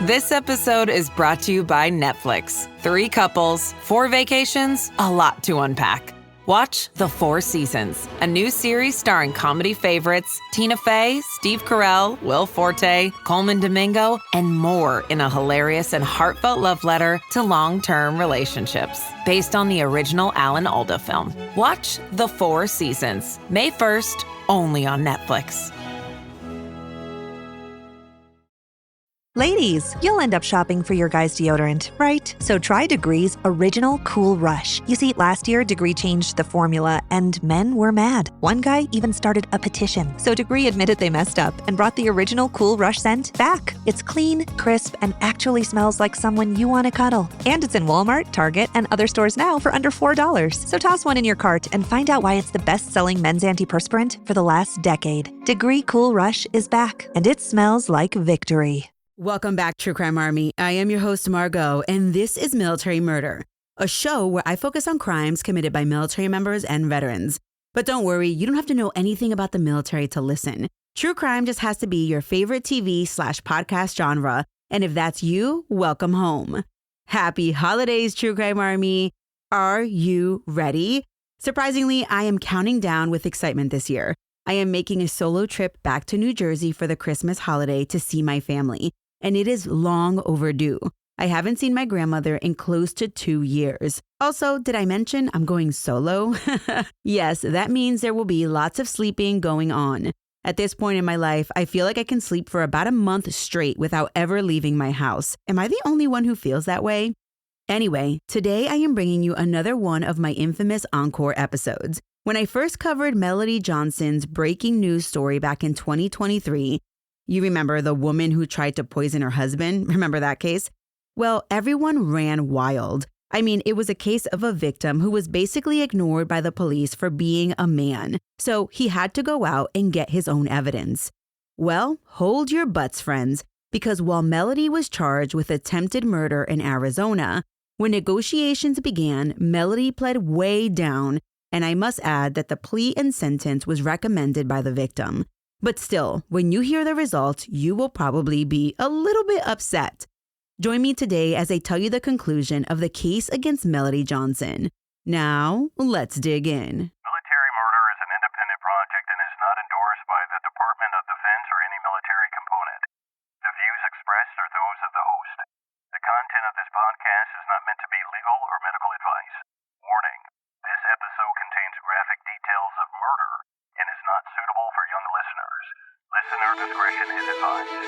This episode is brought to you by Netflix. 3 couples, 4 vacations, a lot to unpack. Watch The 4 Seasons, a new series starring comedy favorites Tina Fey, Steve Carell, Will Forte, Coleman Domingo, and more in a hilarious and heartfelt love letter to long-term relationships. Based on the original Alan Alda film. Watch The 4 Seasons, May 1st, only on Netflix. Ladies, you'll end up shopping for your guy's deodorant, right? So try Degree's Original Cool Rush. You see, last year, Degree changed the formula, and men were mad. One guy even started a petition. So Degree admitted they messed up and brought the Original Cool Rush scent back. It's clean, crisp, and actually smells like someone you want to cuddle. And it's in Walmart, Target, and other stores now for under $4. So toss one in your cart and find out why it's the best-selling men's antiperspirant for the last decade. Degree Cool Rush is back, and it smells like victory. Welcome back, True Crime Army. I am your host, Margot, and this is Military Murder, a show where I focus on crimes committed by military members and veterans. But don't worry, you don't have to know anything about the military to listen. True crime just has to be your favorite TV/podcast genre, and if that's you, welcome home. Happy holidays, True Crime Army. Are you ready? Surprisingly, I am counting down with excitement this year. I am making a solo trip back to New Jersey for the Christmas holiday to see my family. And it is long overdue. I haven't seen my grandmother in close to 2 years. Also, did I mention I'm going solo? Yes, that means there will be lots of sleeping going on. At this point in my life, I feel like I can sleep for about a month straight without ever leaving my house. Am I the only one who feels that way? Anyway, today I am bringing you another one of my infamous encore episodes. When I first covered Melody Johnson's breaking news story back in 2023, you remember the woman who tried to poison her husband? Remember that case? Well, everyone ran wild. I mean, it was a case of a victim who was basically ignored by the police for being a man. So he had to go out and get his own evidence. Well, hold your butts, friends, because while Melody was charged with attempted murder in Arizona, when negotiations began, Melody pled way down, and I must add that the plea and sentence was recommended by the victim. But still, when you hear the results, you will probably be a little bit upset. Join me today as I tell you the conclusion of the case against Melody Johnson. Now, let's dig in. Military murder is an independent project and is not endorsed by the Department of Defense or any military component. The views expressed are those of the host. The content of this podcast is not meant to be legal or medical advice. Warning, this episode contains graphic details of murder and is not suitable for young listeners. Listener discretion is advised.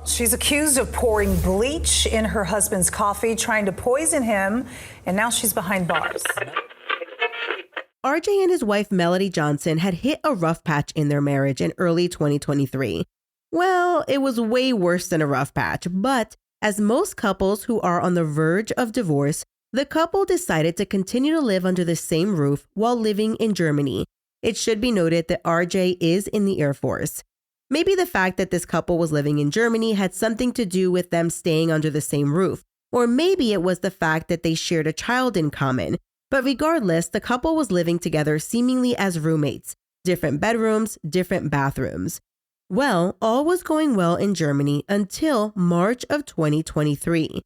She's accused of pouring bleach in her husband's coffee, trying to poison him, and now she's behind bars. RJ and his wife Melody Johnson had hit a rough patch in their marriage in early 2023. Well, it was way worse than a rough patch, but as most couples who are on the verge of divorce, the couple decided to continue to live under the same roof while living in Germany. It should be noted that RJ is in the Air Force. Maybe the fact that this couple was living in Germany had something to do with them staying under the same roof, or maybe it was the fact that they shared a child in common. But regardless, the couple was living together seemingly as roommates, different bedrooms, different bathrooms. Well, all was going well in Germany until March of 2023.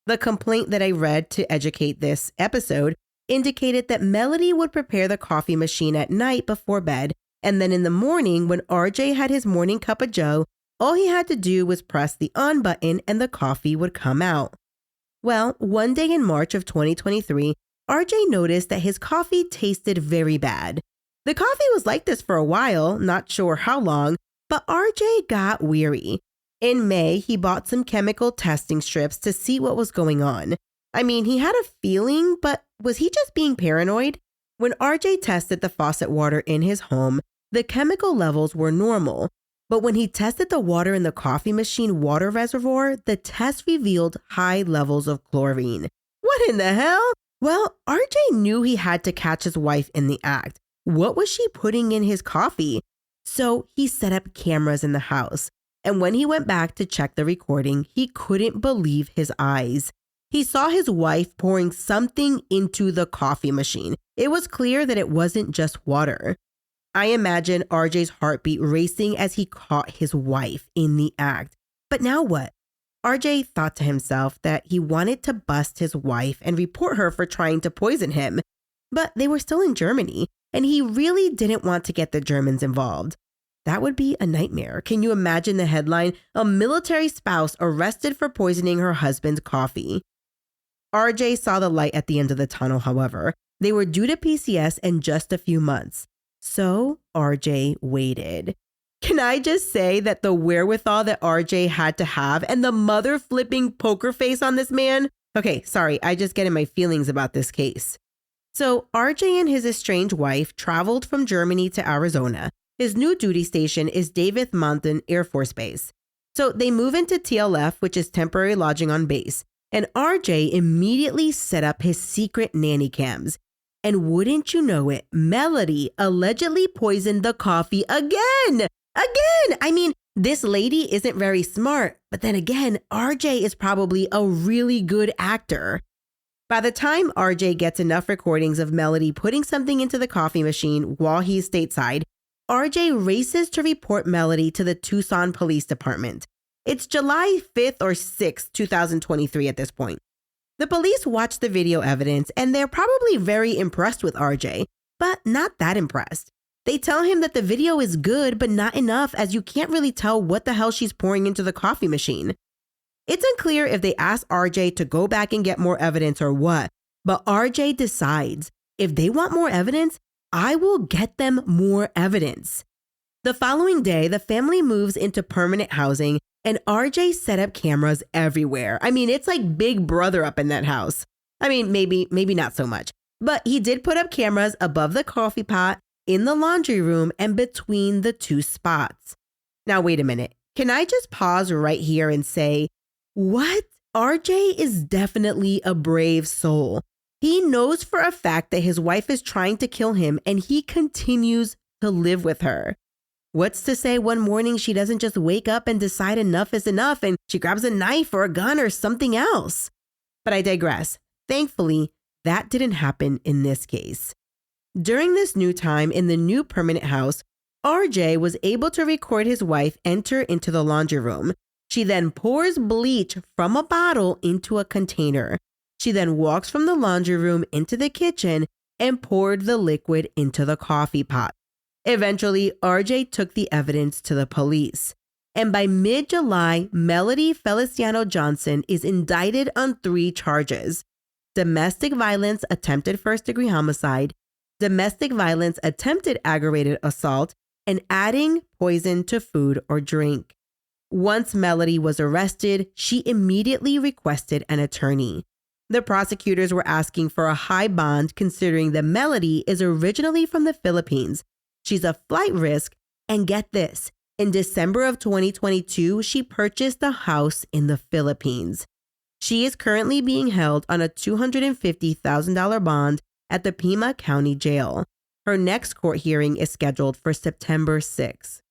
The complaint that I read to educate this episode indicated that Melody would prepare the coffee machine at night before bed, and then in the morning when RJ had his morning cup of joe, all he had to do was press the on button and the coffee would come out. Well, one day in March of 2023, RJ noticed that his coffee tasted very bad. The coffee was like this for a while, not sure how long, but RJ got weary. In May, he bought some chemical testing strips to see what was going on. I mean, he had a feeling, but was he just being paranoid? When RJ tested the faucet water in his home, the chemical levels were normal. But when he tested the water in the coffee machine water reservoir, the test revealed high levels of chlorine. What in the hell? Well, RJ knew he had to catch his wife in the act. What was she putting in his coffee? So he set up cameras in the house. And when he went back to check the recording, he couldn't believe his eyes. He saw his wife pouring something into the coffee machine. It was clear that it wasn't just water. I imagine RJ's heartbeat racing as he caught his wife in the act. But now what? RJ thought to himself that he wanted to bust his wife and report her for trying to poison him. But they were still in Germany, and he really didn't want to get the Germans involved. That would be a nightmare. Can you imagine the headline? A military spouse arrested for poisoning her husband's coffee. RJ saw the light at the end of the tunnel, however. They were due to PCS in just a few months. So RJ waited. Can I just say that the wherewithal that RJ had to have and the mother flipping poker face on this man? Okay, sorry, I just get in my feelings about this case. So RJ and his estranged wife traveled from Germany to Arizona. His new duty station is David Mountain Air Force Base. So they move into TLF, which is temporary lodging on base. And RJ immediately set up his secret nanny cams. And wouldn't you know it, Melody allegedly poisoned the coffee again. I mean, this lady isn't very smart, but then again, RJ is probably a really good actor. By the time RJ gets enough recordings of Melody putting something into the coffee machine while he's stateside, RJ races to report Melody to the Tucson Police Department. It's July 5th or 6th, 2023 at this point. The police watch the video evidence and they're probably very impressed with RJ, but not that impressed. They tell him that the video is good, but not enough as you can't really tell what the hell she's pouring into the coffee machine. It's unclear if they ask RJ to go back and get more evidence or what, but RJ decides, if they want more evidence, I will get them more evidence. The following day, the family moves into permanent housing and RJ set up cameras everywhere. I mean, it's like Big Brother up in that house. I mean, maybe not so much, but he did put up cameras above the coffee pot, in the laundry room, and between the two spots. Now, wait a minute. Can I just pause right here and say, what? RJ is definitely a brave soul. He knows for a fact that his wife is trying to kill him and he continues to live with her. What's to say one morning she doesn't just wake up and decide enough is enough and she grabs a knife or a gun or something else? But I digress. Thankfully, that didn't happen in this case. During this new time in the new permanent house, RJ was able to record his wife enter into the laundry room. She then pours bleach from a bottle into a container. She then walks from the laundry room into the kitchen and poured the liquid into the coffee pot. Eventually, RJ took the evidence to the police. And by mid-July, Melody Feliciano Johnson is indicted on 3 charges: domestic violence, attempted first-degree homicide, domestic violence, attempted aggravated assault, and adding poison to food or drink. Once Melody was arrested, she immediately requested an attorney. The prosecutors were asking for a high bond considering that Melody is originally from the Philippines. She's a flight risk, and get this, in December of 2022, she purchased a house in the Philippines. She is currently being held on a $250,000 bond at the Pima County Jail. Her next court hearing is scheduled for September 6th.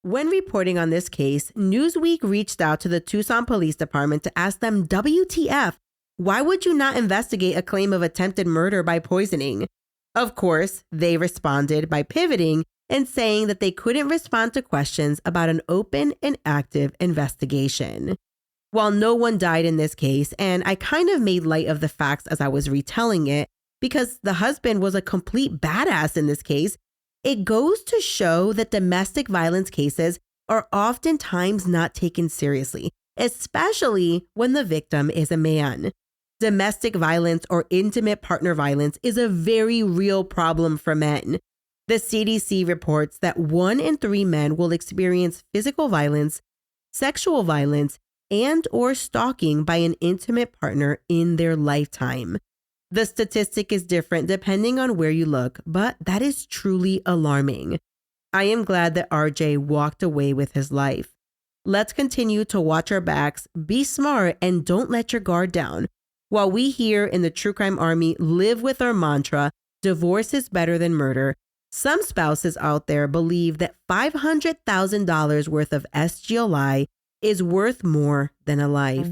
When reporting on this case, Newsweek reached out to the Tucson Police Department to ask them, WTF, why would you not investigate a claim of attempted murder by poisoning? Of course, they responded by pivoting and saying that they couldn't respond to questions about an open and active investigation. While no one died in this case, and I kind of made light of the facts as I was retelling it, because the husband was a complete badass in this case, it goes to show that domestic violence cases are oftentimes not taken seriously, especially when the victim is a man. Domestic violence or intimate partner violence is a very real problem for men. The CDC reports that 1 in 3 men will experience physical violence, sexual violence, and or stalking by an intimate partner in their lifetime. The statistic is different depending on where you look, but that is truly alarming. I am glad that RJ walked away with his life. Let's continue to watch our backs, be smart, and don't let your guard down. While we here in the True Crime Army live with our mantra, divorce is better than murder, some spouses out there believe that $500,000 worth of SGLI is worth more than a life.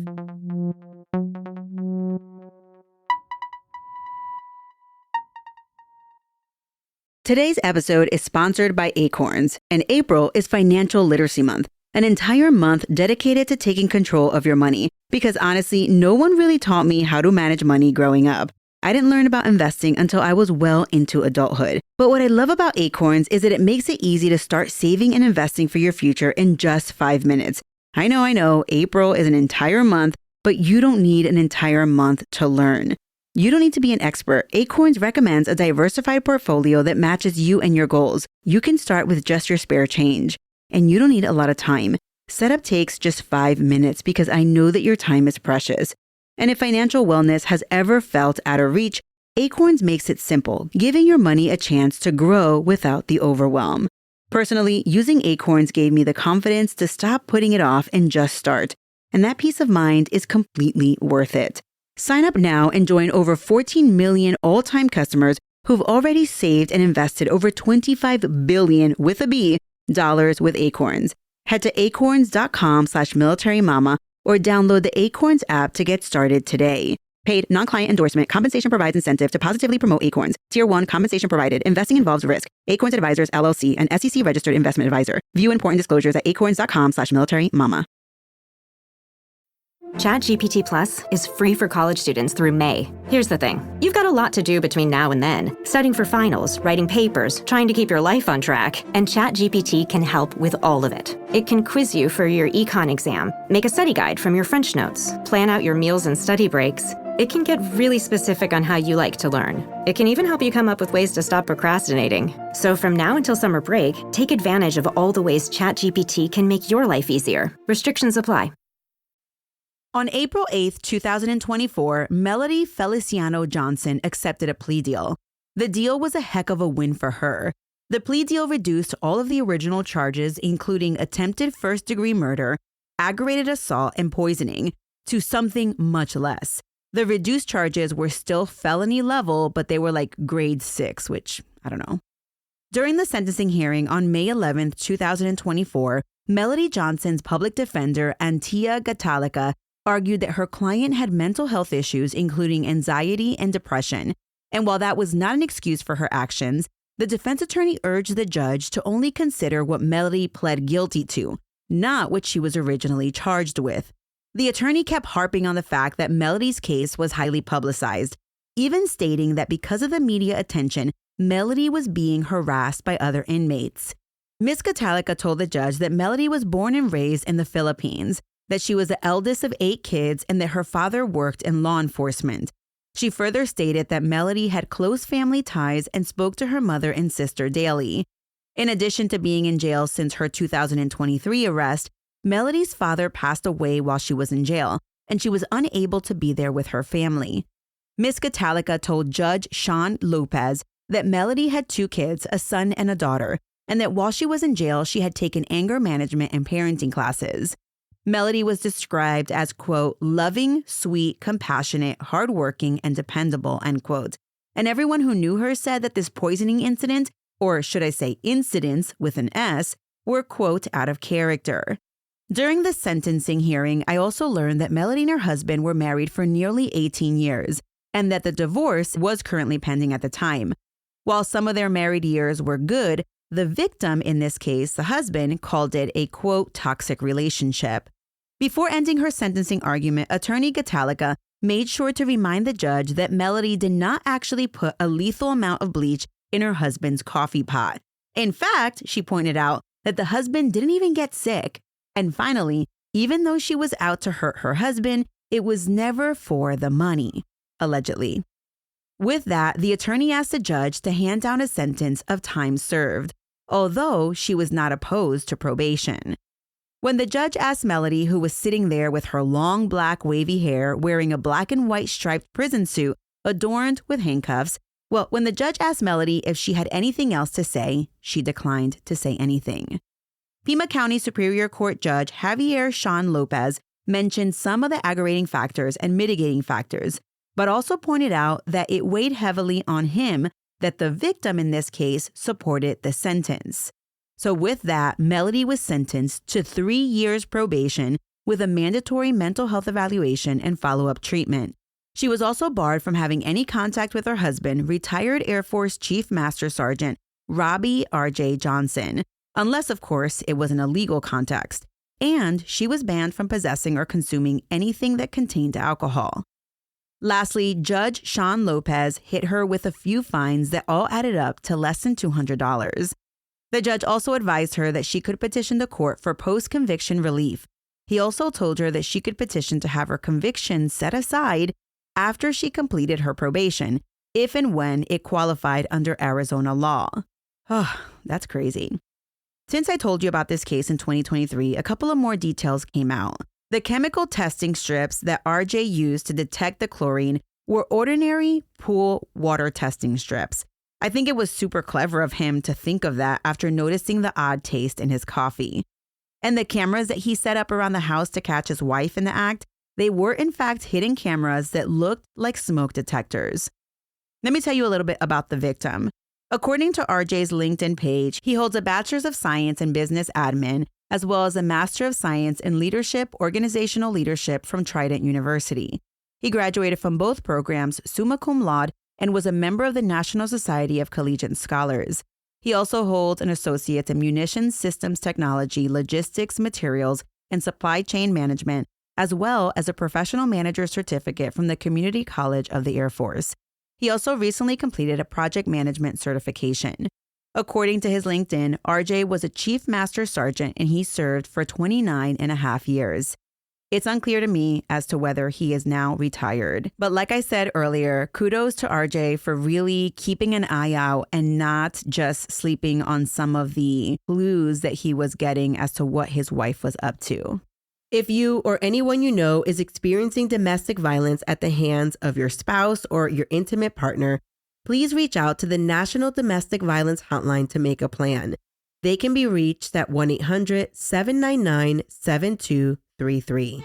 Today's episode is sponsored by Acorns, and April is Financial Literacy Month, an entire month dedicated to taking control of your money. Because honestly, no one really taught me how to manage money growing up. I didn't learn about investing until I was well into adulthood. But what I love about Acorns is that it makes it easy to start saving and investing for your future in just 5 minutes. I know, April is an entire month, but you don't need an entire month to learn. You don't need to be an expert. Acorns recommends a diversified portfolio that matches you and your goals. You can start with just your spare change, and you don't need a lot of time. Setup takes just 5 minutes because I know that your time is precious. And if financial wellness has ever felt out of reach, Acorns makes it simple, giving your money a chance to grow without the overwhelm. Personally, using Acorns gave me the confidence to stop putting it off and just start. And that peace of mind is completely worth it. Sign up now and join over 14 million all-time customers who've already saved and invested over $25 billion with a B dollars with Acorns. Head to acorns.com/militarymama or download the Acorns app to get started today. Paid non-client endorsement. Compensation provides incentive to positively promote Acorns. Tier 1 compensation provided. Investing involves risk. Acorns Advisors, LLC, an SEC registered investment advisor. View important disclosures at acorns.com/militarymama. ChatGPT Plus is free for college students through May. Here's the thing. You've got a lot to do between now and then. Studying for finals, writing papers, trying to keep your life on track. And ChatGPT can help with all of it. It can quiz you for your econ exam, make a study guide from your French notes, plan out your meals and study breaks. It can get really specific on how you like to learn. It can even help you come up with ways to stop procrastinating. So from now until summer break, take advantage of all the ways ChatGPT can make your life easier. Restrictions apply. On April 8, 2024, Melody Feliciano Johnson accepted a plea deal. The deal was a heck of a win for her. The plea deal reduced all of the original charges, including attempted first-degree murder, aggravated assault, and poisoning, to something much less. The reduced charges were still felony level, but they were like grade 6, which I don't know. During the sentencing hearing on May 11, 2024, Melody Johnson's public defender, Antia Gatalica, argued that her client had mental health issues, including anxiety and depression. And while that was not an excuse for her actions, the defense attorney urged the judge to only consider what Melody pled guilty to, not what she was originally charged with. The attorney kept harping on the fact that Melody's case was highly publicized, even stating that because of the media attention, Melody was being harassed by other inmates. Ms. Gatalica told the judge that Melody was born and raised in the Philippines, that she was the eldest of 8 kids, and that her father worked in law enforcement. She further stated that Melody had close family ties and spoke to her mother and sister daily. In addition to being in jail since her 2023 arrest, Melody's father passed away while she was in jail, and she was unable to be there with her family. Ms. Gatalica told Judge Sean Lopez that Melody had 2 kids, a son and a daughter, and that while she was in jail, she had taken anger management and parenting classes. Melody was described as, quote, loving, sweet, compassionate, hardworking, and dependable, end quote. And everyone who knew her said that this poisoning incident, or should I say incidents with an S, were, quote, out of character. During the sentencing hearing, I also learned that Melody and her husband were married for nearly 18 years, and that the divorce was currently pending at the time. While some of their married years were good, the victim in this case, the husband, called it a, quote, toxic relationship. Before ending her sentencing argument, Attorney Gatalica made sure to remind the judge that Melody did not actually put a lethal amount of bleach in her husband's coffee pot. In fact, she pointed out that the husband didn't even get sick. And finally, even though she was out to hurt her husband, it was never for the money, allegedly. With that, the attorney asked the judge to hand down a sentence of time served, although she was not opposed to probation. When the judge asked Melody, who was sitting there with her long black wavy hair, wearing a black and white striped prison suit adorned with handcuffs, when the judge asked Melody if she had anything else to say, she declined to say anything. Pima County Superior Court Judge Javier Sean Lopez mentioned some of the aggravating factors and mitigating factors, but also pointed out that it weighed heavily on him that the victim in this case supported the sentence. So with that, Melody was sentenced to 3 years probation with a mandatory mental health evaluation and follow-up treatment. She was also barred from having any contact with her husband, retired Air Force Chief Master Sergeant Robbie R.J. Johnson, unless, of course, it was in a legal context. And she was banned from possessing or consuming anything that contained alcohol. Lastly, Judge Sean Lopez hit her with a few fines that all added up to less than $200. The judge also advised her that she could petition the court for post-conviction relief. He also told her that she could petition to have her conviction set aside after she completed her probation, if and when it qualified under Arizona law. Oh, that's crazy. Since I told you about this case in 2023, a couple of more details came out. The chemical testing strips that RJ used to detect the chlorine were ordinary pool water testing strips. I think it was super clever of him to think of that after noticing the odd taste in his coffee. And the cameras that he set up around the house to catch his wife in the act, they were in fact hidden cameras that looked like smoke detectors. Let me tell you a little bit about the victim. According to RJ's LinkedIn page, he holds a Bachelor's of Science in Business Admin, as well as a Master of Science in Leadership, Organizational Leadership from Trident University. He graduated from both programs summa cum laude and was a member of the National Society of Collegiate Scholars. He also holds an Associate's in Munitions Systems Technology, Logistics, Materials, and Supply Chain Management, as well as a Professional Manager Certificate from the Community College of the Air Force. He also recently completed a project management certification. According to his LinkedIn, RJ was a Chief Master Sergeant and he served for 29 and a half years. It's unclear to me as to whether he is now retired. But like I said earlier, kudos to RJ for really keeping an eye out and not just sleeping on some of the clues that he was getting as to what his wife was up to. If you or anyone you know is experiencing domestic violence at the hands of your spouse or your intimate partner, please reach out to the National Domestic Violence Hotline to make a plan. They can be reached at 1-800-799-7233.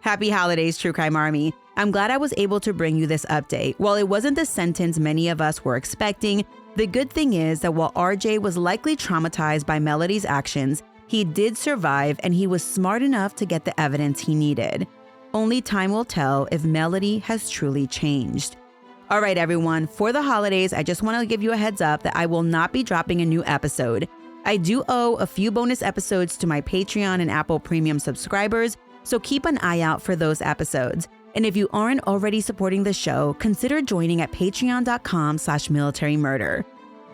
Happy holidays, True Crime Army. I'm glad I was able to bring you this update. While it wasn't the sentence many of us were expecting, the good thing is that while RJ was likely traumatized by Melody's actions, he did survive and he was smart enough to get the evidence he needed. Only time will tell if Melody has truly changed. All right, everyone, for the holidays, I just want to give you a heads up that I will not be dropping a new episode. I do owe a few bonus episodes to my Patreon and Apple Premium subscribers, so keep an eye out for those episodes. And if you aren't already supporting the show, consider joining at patreon.com/militarymurder.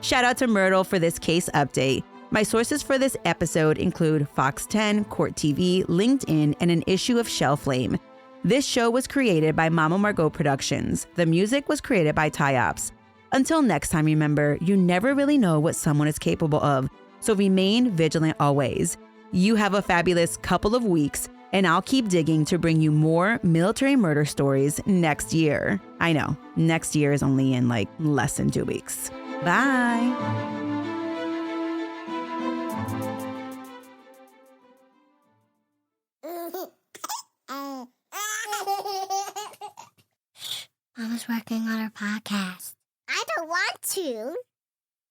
Shout out to Myrtle for this case update. My sources for this episode include Fox 10, Court TV, LinkedIn, and an issue of Shell Flame. This show was created by Mama Margot Productions. The music was created by Ty-Ops. Until next time, remember, you never really know what someone is capable of, so remain vigilant always. You have a fabulous couple of weeks, and I'll keep digging to bring you more military murder stories next year. I know, next year is only in like less than 2 weeks. Bye. Mama's working on her podcast. I don't want to.